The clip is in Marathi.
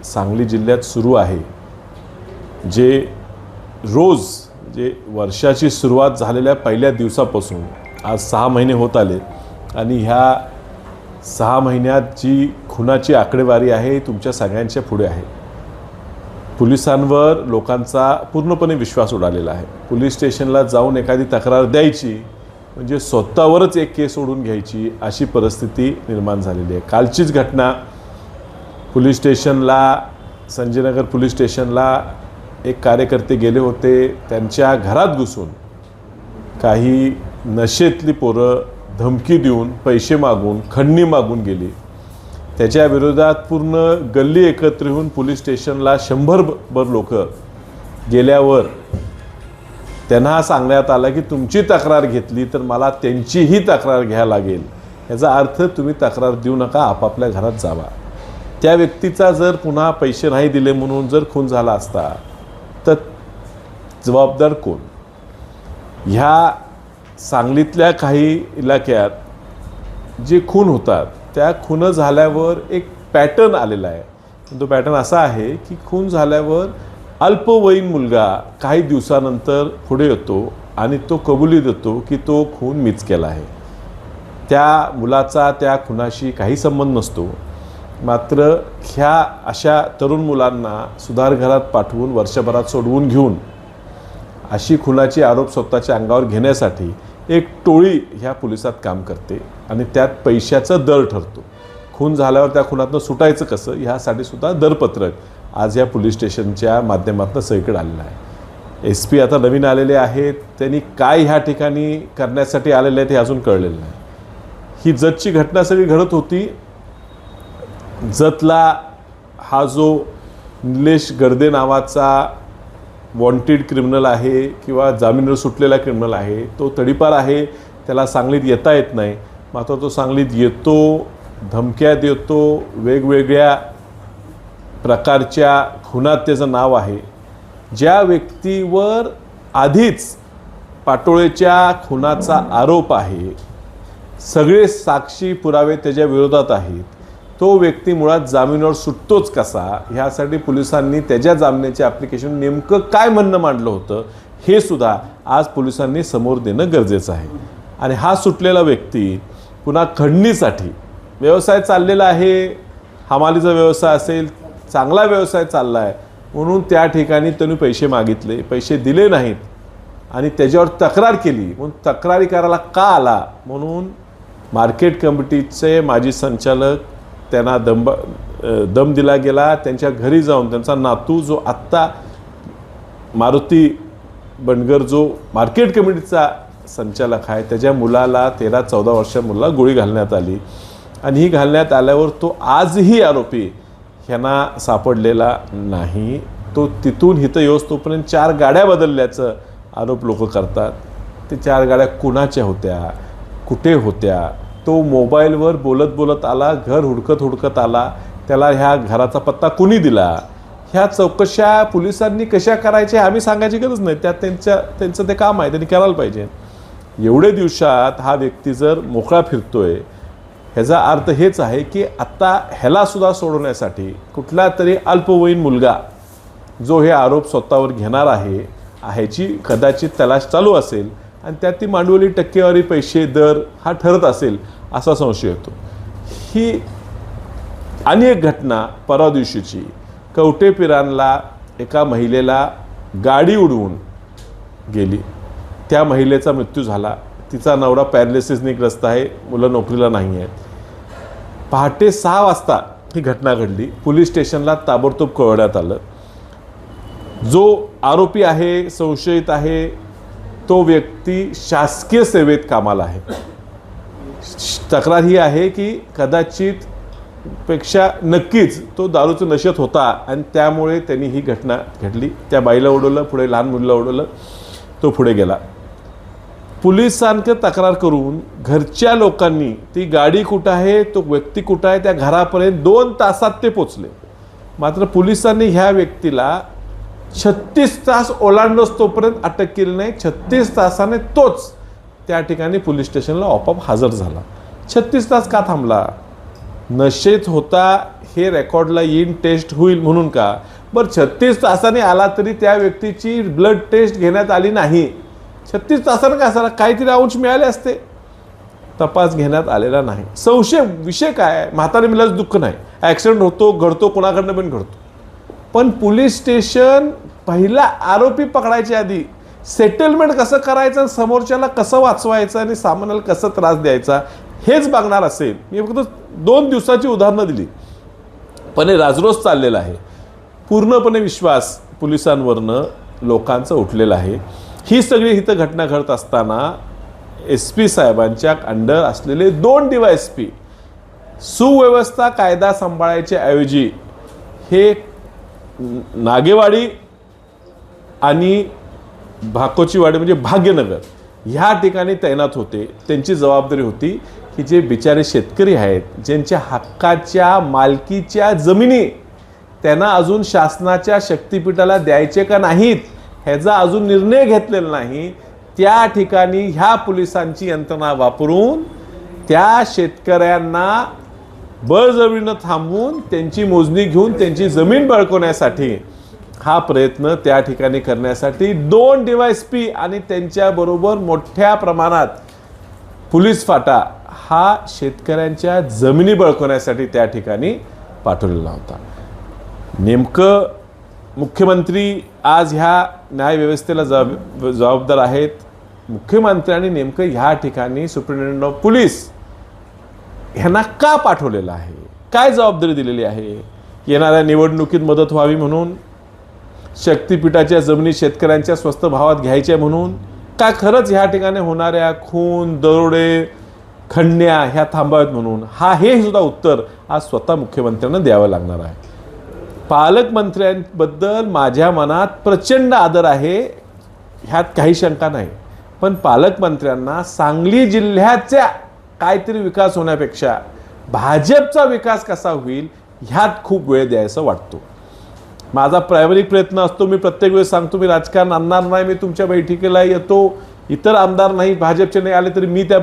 सांगली जिल्ह्यात सुरू आहे, जे रोज जे वर्षाची सुरुवात झालेल्या पहिल्या दिवसापासून आज 6 महिने होत आले आणि ह्या 6 महिन्यात जी खुनाची आकडेवारी आहे तुमच्या सगळ्यांच्या पुढे आहे। पोलिसांवर लोकांचा पूर्णपणे विश्वास उडालेला आहे। पोलीस स्टेशनला जाऊन एखादी तक्रार द्यायची म्हणजे स्वतःवरच एक केस ओढून घ्यायची अशी परिस्थिती निर्माण झालेली आहे। कालचीच घटना पोलीस स्टेशनला, संजयनगर पोलीस स्टेशनला एक कार्यकर्ते गेले होते, त्यांच्या घरात घुसून काही नशेतली पोरं धमकी देऊन पैसे मागून खंडणी मागून गेली। त्याच्या विरोधात पूर्ण गल्ली एकत्र येऊन पोलीस स्टेशनला 100 लोक गेल्यावर त्यांना सांगण्यात आलं की तुमची तक्रार घेतली तर मला त्यांचीही तक्रार घ्यायला लागेल। याचा अर्थ तुम्ही तक्रार देऊ नका, आपापल्या घरात जावा। त्या व्यक्तीचा जर पुन्हा पैसे नाही दिले म्हणून जर खून झाला असता तर जबाबदार कोण? ह्या सांगलीतल्या काही इलाक्यात जे खून होतात त्या खून झाल्यावर एक पॅटर्न आलेला आहे। तो पॅटर्न असा आहे की खून झाल्यावर अल्पवयीन मुलगा काही दिवसानंतर पुढे येतो आणि तो कबुली देतो की तो खून मीच केला आहे। त्या मुलाचा त्या खुनाशी काही संबंध नसतो, मात्र ह्या अशा तरुण मुलांना सुधारगृहात पाठवून वर्षभरात सोडवून घेऊन अशी खुनाची आरोप स्वतःच्या अंगावर घेण्यासाठी एक टोळी ह्या पोलिसात काम करते आणि त्यात पैशाचा दर ठरतो। खून झाल्यावर त्या खुनातनं सुटायचं कसं ह्यासाठी सुद्धा दरपत्रक आज या पोलीस स्टेशनच्या माध्यमातून सगळीकडे आलेलं आहे। SP आता नवीन आलेले आहेत, त्यांनी काय ह्या ठिकाणी करण्यासाठी आलेले आहेत हे अजून कळलेलं नाही। ही जतची घटना सगळी घडत होती। जतला हा जो निलेश गर्दे नावाचा वॉन्टेड क्रिमिनल आहे किंवा जामीनवर सुटलेला क्रिमिनल आहे, तो तडीपार आहे, त्याला सांगलीत येता येत नाही, मात्र तो सांगलीत येतो, धमक्या देतो, वेगवेगळ्या प्रकारच्या खुनात त्याचं नाव आहे। ज्या व्यक्तीवर आधीच पाटोळेच्या खुनाचा आरोप आहे, सगळे साक्षी पुरावे त्याच्या विरोधात आहेत, तो व्यक्ती मुळात जामीनवर सुटतोच कसा ह्यासाठी पोलिसांनी त्याच्या जामिनाचे ॲप्लिकेशन नेमकं काय म्हणणं मांडलं होतं हे सुद्धा आज पोलिसांनी समोर देणं गरजेचं आहे। आणि हा सुटलेला व्यक्ती पुन्हा खंडणीसाठी व्यवसाय चाललेला आहे, हमालीचा व्यवसाय असेल, चांगला व्यवसाय चालला आहे म्हणून त्या ठिकाणी त्यांनी पैसे मागितले, पैसे दिले नाहीत आणि त्याच्यावर तक्रार केली। म्हणून तक्रारी करायला का आला म्हणून मार्केट कमिटीचे माजी संचालक त्यांना दम दिला गेला। त्यांच्या घरी जाऊन त्यांचा नातू जो आत्ता मारुती बनगर जो मार्केट कमिटीचा संचालक आहे त्याच्या मुलाला 13-14 वर्षाच्या मुलाला गोळी घालण्यात आली आणि ही घालण्यात आल्यावर तो आजही आरोपी ह्यांना सापडलेला नाही। तो तिथून इथं येऊस तोपर्यंत 4 गाड्या बदलल्याचं आरोप लोक करतात। ते 4 गाड्या कुणाच्या होत्या, कुठे होत्या? तो मोबाईलवर बोलत आला, घर हुडकत आला, त्याला ह्या घराचा पत्ता कुणी दिला? ह्या चौकशा पोलिसांनी कशा करायच्या आम्ही सांगायची गरज नाही, त्यात त्यांचं ते काम आहे, त्यांनी करायला पाहिजे। एवढे दिवसात हा व्यक्ती जर मोकळा फिरतोय ह्याचा अर्थ हेच आहे की आता ह्याला सुद्धा सोडवण्यासाठी कुठला तरी अल्पवयीन मुलगा जो हे आरोप स्वतःवर घेणार आहे ह्याची कदाचित तलाश चालू असेल आणि त्यात ती मांडवली टक्केवारी पैसे दर हा ठरत असेल असा संशय येतो। ही आणि एक घटना परवा दिवशीची कवटेपिरांला एका महिलेला गाडी उडवून गेली, त्या महिलेचा मृत्यू झाला, तिचा नवरा पॅरालिसिसने ग्रस्त आहे, मुलं नोकरीला नाही आहेत। पहाटे 6 वाजता ही घटना घडली। पोलीस स्टेशनला ताबडतोब कळवण्यात आलं। जो आरोपी आहे, संशयित आहे, तो व्यक्ती शासकीय सेवेत कामाला आहे। तक्रार ही आहे की कदाचित पेक्षा नक्कीच तो दारूच्या नशेत होता आणि त्यामुळे त्यांनी ही घटना घडली। त्या बाईला उडवलं, पुढे लहान मुलीला उडवलं, तो पुढे गेला। पोलिसांकडे तक्रार करून घरच्या लोकांनी ती गाडी कुठं आहे, तो व्यक्ती कुठं आहे, त्या घरापर्यंत 2 तासात ते पोचले। मात्र पोलिसांनी ह्या व्यक्तीला 36 तास ओलांडोस तोपर्यंत अटक केली नाही। 36 तासाने तोच त्या ठिकाणी पोलीस स्टेशनला आपोआप हजर झाला। 36 तास का थांबला? नशेत होता हे रेकॉर्डला येईन, टेस्ट होईल म्हणून का? बरं 36 तासाने आला तरी त्या व्यक्तीची ब्लड टेस्ट घेण्यात आली नाही. 36 तासाने काय झाला, काहीतरी अंश मिळाले असते, तपास घेण्यात आलेला नाही. संशय विषय काय? म्हातारे मिळालं दुःख नाही, ॲक्सिडेंट होतो, घडतो, कोणाकडनं पण घडतो. पण पोलीस स्टेशन पहिला आरोपी पकडायच्या आधी सेटलमेंट कसं करायचं, समोरच्याला कसं वाचवायचं आणि सामान्याला कसं त्रास द्यायचा हेच बघणार असेल. मी फक्त 2 दिवसाची उदाहरणं दिली, पण हे राजरोज चाललेलं आहे. पूर्णपणे विश्वास पोलिसांवरनं लोकांचा उठलेला आहे. ही सगळी इथं घटना घडत असताना SP साहेबांच्या अंडर असलेले 2 DYSP सुव्यवस्था कायदा सांभाळायच्या ऐवजी हे नागेवाडी आणि भाकोचीवाडी म्हणजे भाग्यनगर ह्या ठिकाणी तैनात होते. त्यांची जबाबदारी होती की जे बिचारे शेतकरी आहेत, ज्यांच्या हक्काच्या मालकीच्या जमिनी त्यांना अजून शासनाच्या शक्तिपीठाला द्यायचे का नाहीत ह्याचा अजून निर्णय घेतलेला नाही, त्या ठिकाणी ह्या पोलिसांची यंत्रणा वापरून त्या शेतकऱ्यांना बळजबरीनं थांबवून त्यांची मोजणी घेऊन त्यांची जमीन बळकवण्यासाठी हा प्रयत्न त्या ठिकाणी करण्यासाठी 2 DYSP आणि त्यांच्याबरोबर मोठ्या प्रमाणात पोलीस फाटा हा शेतकऱ्यांच्या जमिनी बळकवण्यासाठी त्या ठिकाणी पाठवलेला होता. नेमकं मुख्यमंत्री आज ह्या न्यायव्यवस्थेला जबाबदार आहेत. मुख्यमंत्र्यांनी नेमकं ह्या ठिकाणी सुप्रिंटेंडेंट ऑफ पोलीस ह्यांना का पाठवलेलं आहे, काय जबाबदारी दिलेली आहे? येणाऱ्या निवडणुकीत मदत व्हावी म्हणून, शक्तिपीठाच्या जमिनी शेतकऱ्यांच्या स्वस्त भावात घ्यायच्या म्हणून, का खरंच ह्या ठिकाणी होणाऱ्या खून, दरोडे, खंडण्या ह्या थांबाव्यात म्हणून? हे सुद्धा उत्तर आज स्वतः मुख्यमंत्र्यांना द्यावं लागणार आहे. पालकमंत्र्यांबद्दल माझ्या मनात प्रचंड आदर आहे, ह्यात काही शंका नाही. पण पालकमंत्र्यांना सांगली जिल्ह्याच्या काहीतरी विकास होण्यापेक्षा भाजपचा विकास कसा होईल ह्यात खूप वेळ द्यायचा वाटतो. माझा प्रायमरिक प्रयत्न असतो, मी प्रत्येक वेळेस सांगतो, मी राजकारण आणणार नाही, मी तुमच्या बैठकीला येतो, इतर आमदार नाही भाजपचे नाही आले तरी मी त्या